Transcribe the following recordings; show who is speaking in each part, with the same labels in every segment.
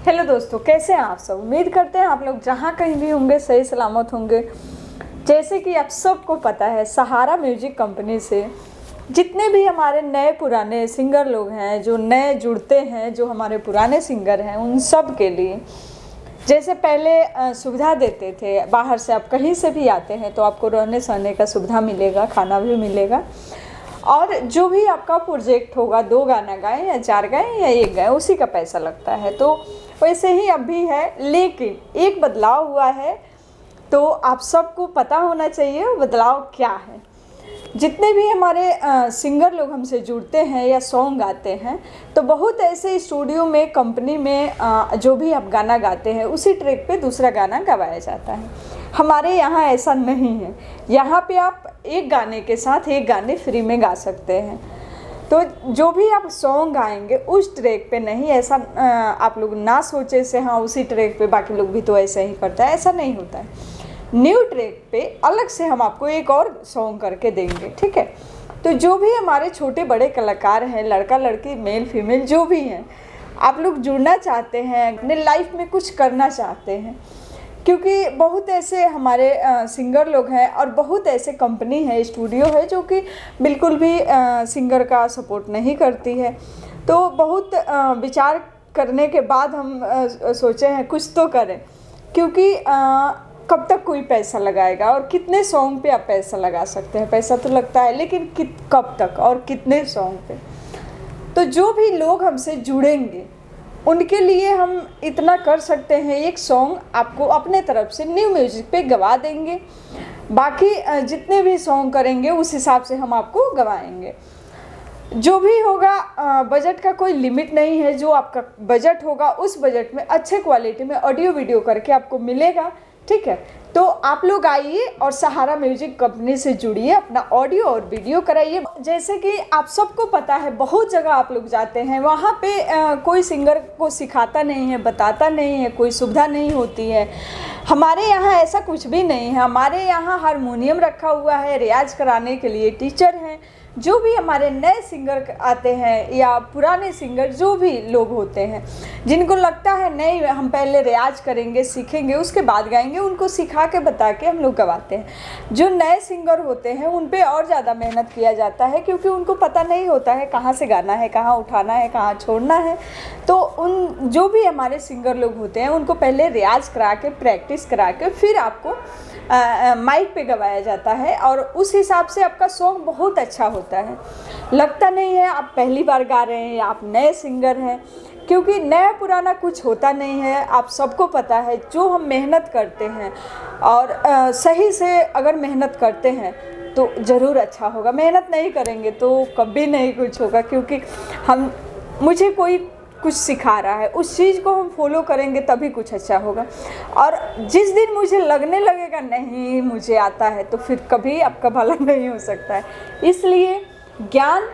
Speaker 1: Hello दोस्तों, कैसे हैं आप सब। उम्मीद करते हैं आप लोग जहाँ कहीं भी होंगे सही सलामत होंगे। जैसे कि आप सबको पता है, सहारा म्यूजिक कंपनी से जितने भी हमारे नए पुराने सिंगर लोग हैं, जो नए जुड़ते हैं, जो हमारे पुराने सिंगर हैं, उन सब के लिए जैसे पहले सुविधा देते थे, बाहर से आप कहीं से भी आते हैं तो आपको रहने सहने का सुविधा मिलेगा, खाना भी मिलेगा, और जो भी आपका प्रोजेक्ट होगा, 2 गाना गाएं या 4 गाएं या 1 गाएं, उसी का पैसा लगता है। तो वैसे ही अब भी है, लेकिन एक बदलाव हुआ है, तो आप सबको पता होना चाहिए वो बदलाव क्या है। जितने भी हमारे सिंगर लोग हमसे जुड़ते हैं या सॉन्ग गाते हैं, तो बहुत ऐसे स्टूडियो में, कंपनी में जो भी आप गाना गाते हैं उसी ट्रैक पे दूसरा गाना गवाया जाता है। हमारे यहाँ ऐसा नहीं है। यहाँ पे आप एक गाने के साथ 1 गाने फ्री में गा सकते हैं। तो जो भी आप सॉन्ग गाएंगे उस ट्रैक पे नहीं, ऐसा आप लोग ना सोचे से हाँ उसी ट्रैक पे बाकी लोग भी तो ऐसे ही करता है, ऐसा नहीं होता है। न्यू ट्रैक पे अलग से हम आपको एक और सॉन्ग करके देंगे, ठीक है। तो जो भी हमारे छोटे बड़े कलाकार हैं, लड़का लड़की, मेल फीमेल जो भी हैं, आप लोग जुड़ना चाहते हैं, अपने लाइफ में कुछ करना चाहते हैं, क्योंकि बहुत ऐसे हमारे सिंगर लोग हैं और बहुत ऐसे कंपनी है, स्टूडियो है जो कि बिल्कुल भी सिंगर का सपोर्ट नहीं करती है। तो बहुत विचार करने के बाद हम सोचे हैं कुछ तो करें, क्योंकि कब तक कोई पैसा लगाएगा और कितने सॉन्ग पे आप पैसा लगा सकते हैं। पैसा तो लगता है, लेकिन कब तक और कितने सॉन्ग पे। तो जो भी लोग हमसे जुड़ेंगे उनके लिए हम इतना कर सकते हैं, एक सॉन्ग आपको अपने तरफ से न्यू म्यूजिक पे गवा देंगे। बाकी जितने भी सॉन्ग करेंगे उस हिसाब से हम आपको गवाएंगे। जो भी होगा, बजट का कोई लिमिट नहीं है। जो आपका बजट होगा उस बजट में अच्छे क्वालिटी में ऑडियो वीडियो करके आपको मिलेगा, ठीक है। तो आप लोग आइए और सहारा म्यूजिक कंपनी से जुड़िए, अपना ऑडियो और वीडियो कराइए। जैसे कि आप सबको पता है, बहुत जगह आप लोग जाते हैं, वहाँ पे कोई सिंगर को सिखाता नहीं है, बताता नहीं है, कोई सुविधा नहीं होती है। हमारे यहाँ ऐसा कुछ भी नहीं है। हमारे यहाँ हारमोनियम रखा हुआ है, रियाज कराने के लिए टीचर हैं। जो भी हमारे नए सिंगर आते हैं या पुराने सिंगर जो भी लोग होते हैं, जिनको लगता है नहीं हम पहले रियाज करेंगे, सीखेंगे, उसके बाद गाएंगे, उनको सिखा के बता के हम लोग गवाते हैं। जो नए सिंगर होते हैं उन पे और ज़्यादा मेहनत किया जाता है, क्योंकि उनको पता नहीं होता है कहाँ से गाना है, कहाँ उठाना है, कहाँ छोड़ना है। तो उन जो भी हमारे सिंगर लोग होते हैं उनको पहले रियाज करा के, प्रैक्टिस करा के, फिर आपको माइक पे गवाया जाता है, और उस हिसाब से आपका सॉन्ग बहुत अच्छा होता है। लगता नहीं है आप पहली बार गा रहे हैं या आप नए सिंगर हैं, क्योंकि नया पुराना कुछ होता नहीं है। आप सबको पता है, जो हम मेहनत करते हैं और सही से अगर मेहनत करते हैं तो ज़रूर अच्छा होगा। मेहनत नहीं करेंगे तो कभी नहीं कुछ होगा, क्योंकि मुझे कोई कुछ सिखा रहा है, उस चीज़ को हम फॉलो करेंगे तभी कुछ अच्छा होगा। और जिस दिन मुझे लगने लगेगा नहीं मुझे आता है, तो फिर कभी आपका भला नहीं हो सकता है। इसलिए ज्ञान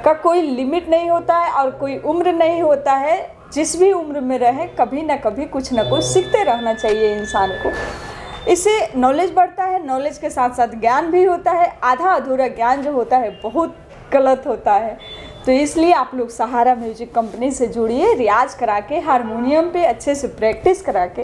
Speaker 1: का कोई लिमिट नहीं होता है और कोई उम्र नहीं होता है। जिस भी उम्र में रहे, कभी ना कभी कुछ ना कुछ सीखते रहना चाहिए इंसान को। इससे नॉलेज बढ़ता है, नॉलेज के साथ साथ ज्ञान भी होता है। आधा अधूरा ज्ञान जो होता है बहुत गलत होता है। तो इसलिए आप लोग सहारा म्यूजिक कंपनी से जुड़िए, रियाज करा के, हारमोनियम पे अच्छे से प्रैक्टिस करा के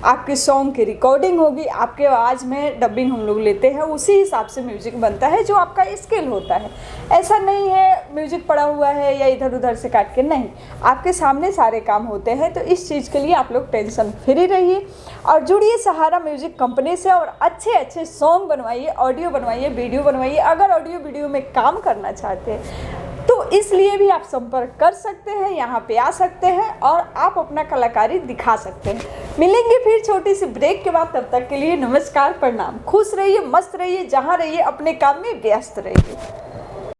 Speaker 1: आपके सॉन्ग की रिकॉर्डिंग होगी। आपके आवाज़ में डबिंग हम लोग लेते हैं, उसी हिसाब से म्यूजिक बनता है जो आपका स्किल होता है। ऐसा नहीं है म्यूजिक पड़ा हुआ है या इधर उधर से काट के, नहीं, आपके सामने सारे काम होते हैं। तो इस चीज़ के लिए आप लोग टेंशन फ्री रहिए और जुड़िए सहारा म्यूजिक कंपनी से, और अच्छे अच्छे सॉन्ग बनवाइए, ऑडियो बनवाइए, वीडियो बनवाइए। अगर ऑडियो वीडियो में काम करना चाहते हैं तो इसलिए भी आप संपर्क कर सकते हैं, यहाँ पे आ सकते हैं और आप अपना कलाकारी दिखा सकते हैं। मिलेंगे फिर छोटी सी ब्रेक के बाद, तब तक के लिए नमस्कार, प्रणाम। खुश रहिए, मस्त रहिए, जहाँ रहिए अपने काम में व्यस्त रहिए।